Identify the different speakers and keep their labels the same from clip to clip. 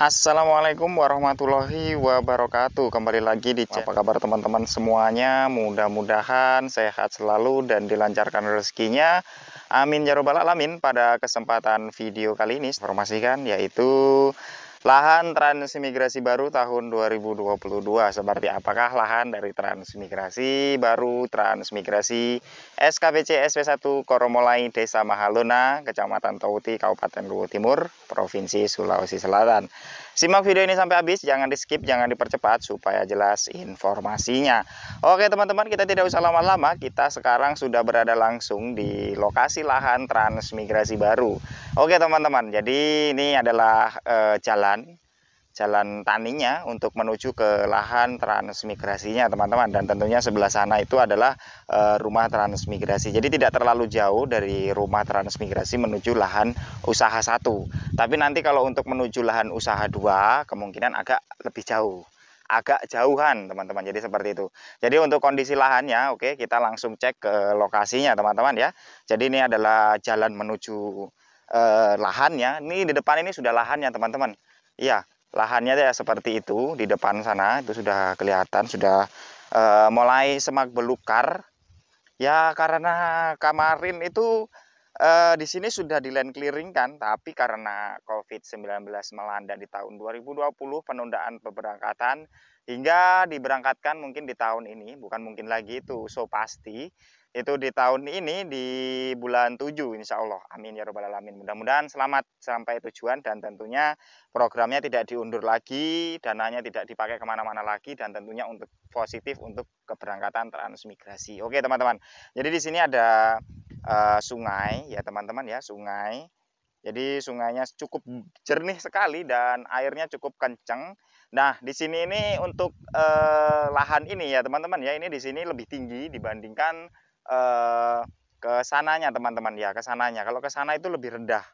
Speaker 1: Assalamualaikum warahmatullahi wabarakatuh. Kembali lagi di channel. Apa kabar teman-teman semuanya? Mudah-mudahan sehat selalu dan dilancarkan rezekinya. Amin ya robbal alamin. Pada kesempatan video kali ini informasikan yaitu lahan transmigrasi baru tahun 2022. Seperti apakah lahan dari transmigrasi baru transmigrasi SKBC SV1 Koromolai Desa Mahalona, Kecamatan Tauti, Kabupaten Luwu Timur, Provinsi Sulawesi Selatan. Simak video ini sampai habis, jangan di skip, jangan dipercepat supaya jelas informasinya. Oke teman-teman, kita tidak usah lama-lama, kita sekarang sudah berada langsung di lokasi lahan transmigrasi baru. Oke teman-teman, jadi ini adalah jalan taninya untuk menuju ke lahan transmigrasinya teman-teman, dan tentunya sebelah sana itu adalah rumah transmigrasi. Jadi tidak terlalu jauh dari rumah transmigrasi menuju lahan usaha 1. Tapi nanti kalau untuk menuju lahan usaha 2 kemungkinan agak lebih jauh, agak jauhan teman-teman. Jadi seperti itu. Jadi untuk kondisi lahannya, oke, kita langsung cek ke lokasinya teman-teman ya. Jadi ini adalah jalan menuju lahannya. Ini di depan ini sudah lahannya teman-teman. Iya, lahannya ya seperti itu. Di depan sana itu sudah kelihatan, sudah mulai semak belukar ya, karena kemarin itu di sini sudah di land clearing kan, tapi karena COVID-19 melanda di tahun 2020, penundaan pemberangkatan hingga diberangkatkan mungkin di tahun ini, bukan mungkin lagi, itu so pasti itu di tahun ini di bulan 7 insya Allah. Amin ya robbal alamin. Mudah-mudahan selamat sampai tujuan dan tentunya programnya tidak diundur lagi, dananya tidak dipakai kemana-mana lagi, dan tentunya untuk positif untuk keberangkatan transmigrasi. Oke teman-teman, jadi di sini ada sungai ya teman-teman ya, sungai. Jadi sungainya cukup jernih sekali dan airnya cukup kencang. Nah, di sini ini untuk lahan ini ya teman-teman ya, ini di sini lebih tinggi dibandingkan ke sananya teman-teman ya, ke sananya. Kalau ke sana itu lebih rendah.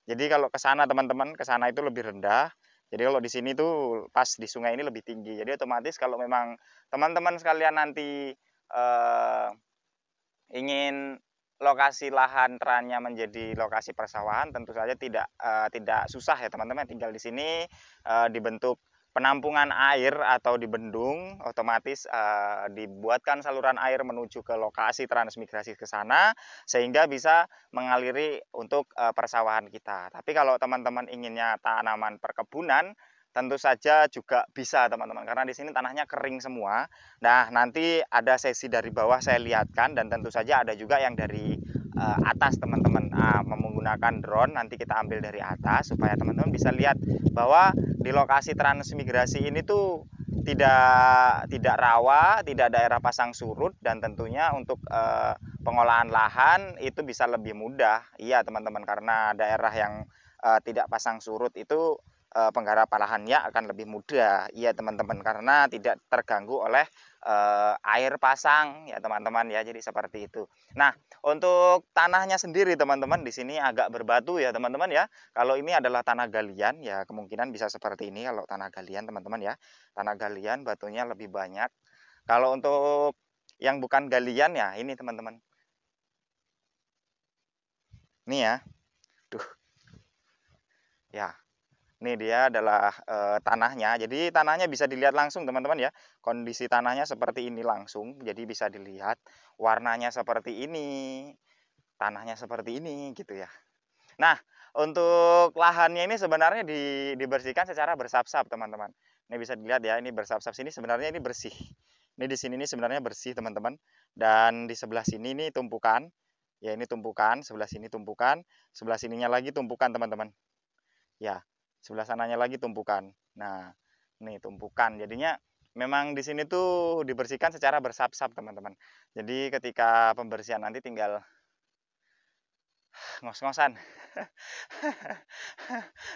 Speaker 1: Jadi kalau ke sana teman-teman, ke sana itu lebih rendah. Jadi kalau di sini tuh pas di sungai ini lebih tinggi. Jadi otomatis kalau memang teman-teman sekalian nanti ingin lokasi lahan trannya menjadi lokasi persawahan, tentu saja tidak susah ya teman-teman. Tinggal di sini dibentuk penampungan air atau dibendung, otomatis dibuatkan saluran air menuju ke lokasi transmigrasi ke sana sehingga bisa mengaliri untuk persawahan kita. Tapi kalau teman-teman inginnya tanaman perkebunan, tentu saja juga bisa teman-teman, karena di sini tanahnya kering semua. Nah, nanti ada sesi dari bawah saya lihatkan, dan tentu saja ada juga yang dari atas teman-teman, menggunakan drone. Nanti kita ambil dari atas supaya teman-teman bisa lihat bahwa di lokasi transmigrasi ini tuh tidak rawa, tidak daerah pasang surut, dan tentunya untuk pengolahan lahan itu bisa lebih mudah. Iya teman-teman, karena daerah yang tidak pasang surut itu penggarapan lahannya akan lebih mudah. Iya teman-teman, karena tidak terganggu oleh air pasang ya teman-teman ya. Jadi seperti itu. Nah, untuk tanahnya sendiri teman-teman di sini agak berbatu ya teman-teman ya. Kalau ini adalah tanah galian ya, kemungkinan bisa seperti ini kalau tanah galian teman-teman ya. Tanah galian batunya lebih banyak. Kalau untuk yang bukan galian ya ini teman-teman. Ini ya. Duh. Ya. Ini dia adalah tanahnya. Jadi tanahnya bisa dilihat langsung teman-teman ya. Kondisi tanahnya seperti ini langsung. Jadi bisa dilihat warnanya seperti ini, tanahnya seperti ini gitu ya. Nah, untuk lahannya ini sebenarnya dibersihkan secara bersap-sap teman-teman. Ini bisa dilihat ya, ini bersap-sap, sini sebenarnya ini bersih. Ini di sini ini sebenarnya bersih teman-teman. Dan di sebelah sini ini tumpukan. Ya, ini tumpukan, sebelah sini tumpukan, sebelah sininya lagi tumpukan teman-teman. Ya, sebelah sananya lagi tumpukan. Nah, ini tumpukan. Jadinya memang di sini tuh dibersihkan secara bersap-sap teman-teman. Jadi ketika pembersihan nanti tinggal ngos-ngosan.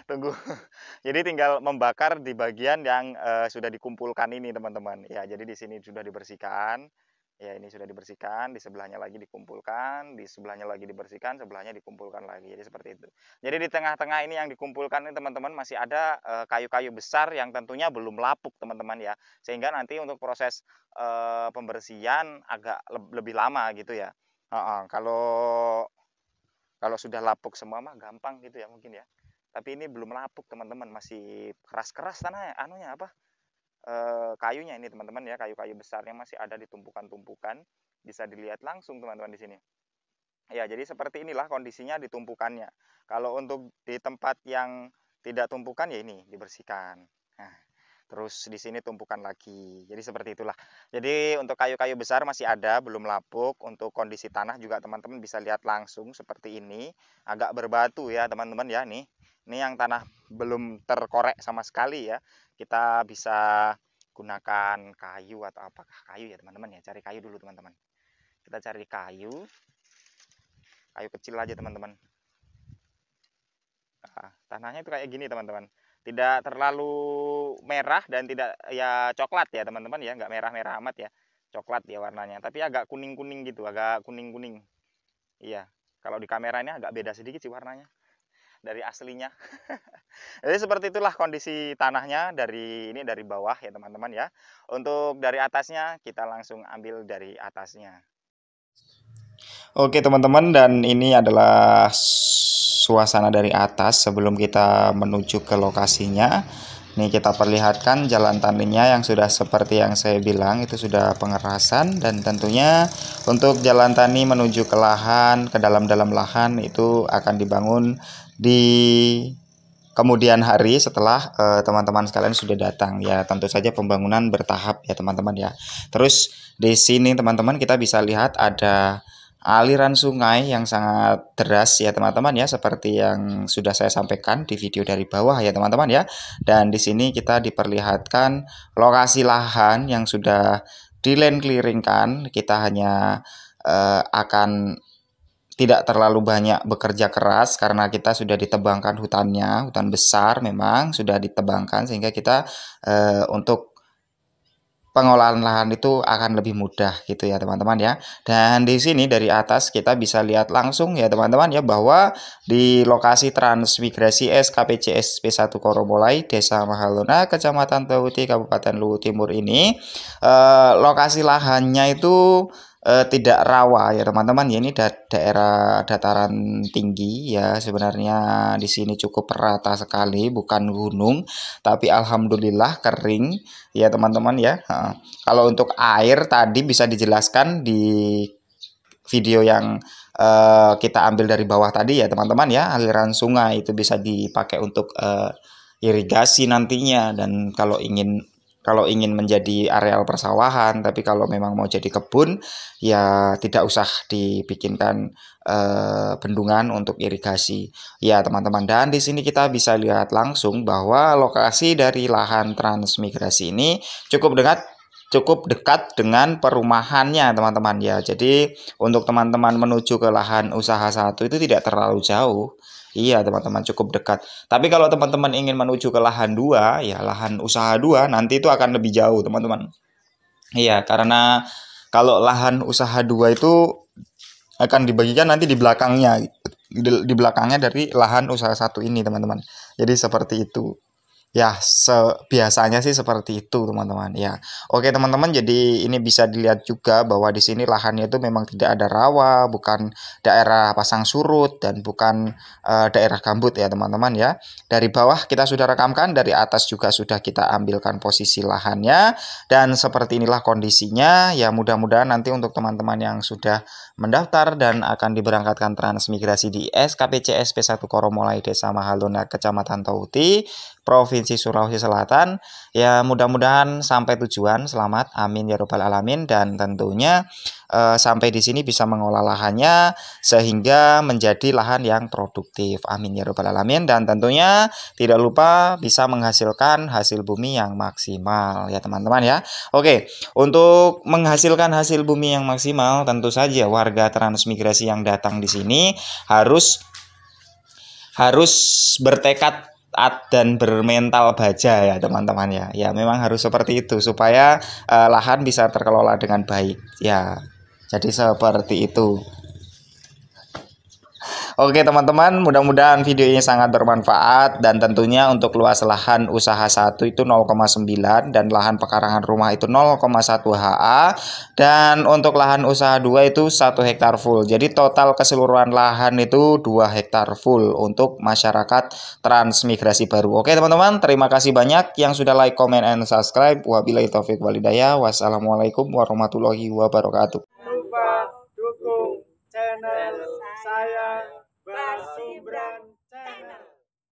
Speaker 1: Tunggu. Jadi tinggal membakar di bagian yang sudah dikumpulkan ini teman-teman. Ya, jadi di sini sudah dibersihkan. Ya, ini sudah dibersihkan, di sebelahnya lagi dikumpulkan, di sebelahnya lagi dibersihkan, sebelahnya dikumpulkan lagi. Jadi seperti itu. Jadi di tengah-tengah ini yang dikumpulkan ini teman-teman masih ada kayu-kayu besar yang tentunya belum lapuk teman-teman ya. Sehingga nanti untuk proses pembersihan agak lebih lama gitu ya. Kalau sudah lapuk semua mah gampang gitu ya mungkin ya. Tapi ini belum lapuk teman-teman, masih keras-keras tanahnya, anunya apa? Kayunya ini teman-teman ya, kayu-kayu besarnya masih ada di tumpukan-tumpukan, bisa dilihat langsung teman-teman di sini. Ya, jadi seperti inilah kondisinya di tumpukannya. Kalau untuk di tempat yang tidak tumpukan ya ini dibersihkan. Nah, terus di sini tumpukan lagi. Jadi seperti itulah. Jadi untuk kayu-kayu besar masih ada, belum lapuk. Untuk kondisi tanah juga teman-teman bisa lihat langsung seperti ini. Agak berbatu ya teman-teman ya nih. Ini yang tanah belum terkorek sama sekali ya. Kita bisa gunakan kayu atau apakah kayu ya teman-teman ya. Cari kayu dulu teman-teman. Kita cari kayu kecil aja teman-teman. Nah, tanahnya itu kayak gini teman-teman, tidak terlalu merah dan tidak ya coklat ya teman-teman ya, nggak merah-merah amat ya, coklat ya warnanya, tapi agak kuning-kuning gitu, agak kuning-kuning. Iya, kalau di kamera ini agak beda sedikit sih warnanya dari aslinya. Jadi seperti itulah kondisi tanahnya dari ini, dari bawah ya teman-teman ya. Untuk dari atasnya kita langsung ambil dari atasnya. Oke teman-teman, dan ini adalah suasana dari atas sebelum kita menuju ke lokasinya. Nih kita perlihatkan jalan taninya yang sudah seperti yang saya bilang, itu sudah pengerasan, dan tentunya untuk jalan tani menuju ke lahan, ke dalam-dalam lahan itu akan dibangun di kemudian hari setelah teman-teman sekalian sudah datang ya. Tentu saja pembangunan bertahap ya teman-teman ya. Terus di sini teman-teman kita bisa lihat ada aliran sungai yang sangat deras ya teman-teman ya, seperti yang sudah saya sampaikan di video dari bawah ya teman-teman ya. Dan di sini kita diperlihatkan lokasi lahan yang sudah di land clearingkan. Kita hanya akan tidak terlalu banyak bekerja keras karena kita sudah ditebangkan hutannya, hutan besar memang sudah ditebangkan, sehingga kita untuk pengolahan lahan itu akan lebih mudah gitu ya teman-teman ya. Dan di sini dari atas kita bisa lihat langsung ya teman-teman ya, bahwa di lokasi transmigrasi SKPC SP1 Koromolai, Desa Mahalona, Kecamatan Tauti, Kabupaten Luwu Timur ini lokasi lahannya itu tidak rawa ya teman-teman ya. Ini daerah dataran tinggi ya, sebenarnya di sini cukup rata sekali, bukan gunung, tapi alhamdulillah kering ya teman-teman ya. Kalau untuk air tadi bisa dijelaskan di video yang kita ambil dari bawah tadi ya teman-teman ya. Aliran sungai itu bisa dipakai untuk irigasi nantinya, dan kalau ingin menjadi areal persawahan. Tapi kalau memang mau jadi kebun ya tidak usah dibikinkan bendungan untuk irigasi ya teman-teman. Dan di sini kita bisa lihat langsung bahwa lokasi dari lahan transmigrasi ini cukup dekat dengan perumahannya teman-teman ya. Jadi untuk teman-teman menuju ke lahan usaha satu itu tidak terlalu jauh. Iya teman-teman, cukup dekat. Tapi kalau teman-teman ingin menuju ke lahan 2 ya, lahan usaha 2 nanti itu akan lebih jauh teman-teman. Iya, karena kalau lahan usaha 2 itu akan dibagikan nanti di belakangnya, di belakangnya dari lahan usaha satu ini teman-teman. Jadi seperti itu. Ya, biasanya sih seperti itu, teman-teman. Ya, oke teman-teman. Jadi ini bisa dilihat juga bahwa di sini lahannya itu memang tidak ada rawa, bukan daerah pasang surut, dan bukan daerah gambut ya, teman-teman ya. Dari bawah kita sudah rekamkan, dari atas juga sudah kita ambilkan posisi lahannya, dan seperti inilah kondisinya. Ya, mudah-mudahan nanti untuk teman-teman yang sudah mendaftar dan akan diberangkatkan transmigrasi di SKPC SP1 Koromolai, Desa Mahalona, Kecamatan Tauti, Provinsi Sulawesi Selatan, ya mudah-mudahan sampai tujuan selamat, amin ya robbal alamin. Dan tentunya sampai di sini bisa mengolah lahannya sehingga menjadi lahan yang produktif, amin ya robbal alamin. Dan tentunya tidak lupa bisa menghasilkan hasil bumi yang maksimal ya teman-teman ya. Oke, untuk menghasilkan hasil bumi yang maksimal tentu saja warga transmigrasi yang datang di sini harus bertekad dan bermental baja ya teman-teman ya. Ya memang harus seperti itu supaya lahan bisa terkelola dengan baik ya. Jadi seperti itu. Oke teman-teman, mudah-mudahan video ini sangat bermanfaat, dan tentunya untuk luas lahan usaha 1 itu 0,9 dan lahan pekarangan rumah itu 0,1 ha, dan untuk lahan usaha 2 itu 1 hektar full. Jadi total keseluruhan lahan itu 2 hektar full untuk masyarakat transmigrasi baru. Oke teman-teman, terima kasih banyak yang sudah like, comment, and subscribe. Wabillahi taufiq walhidayah. Wassalamualaikum warahmatullahi wabarakatuh.
Speaker 2: Lupa dukung channel saya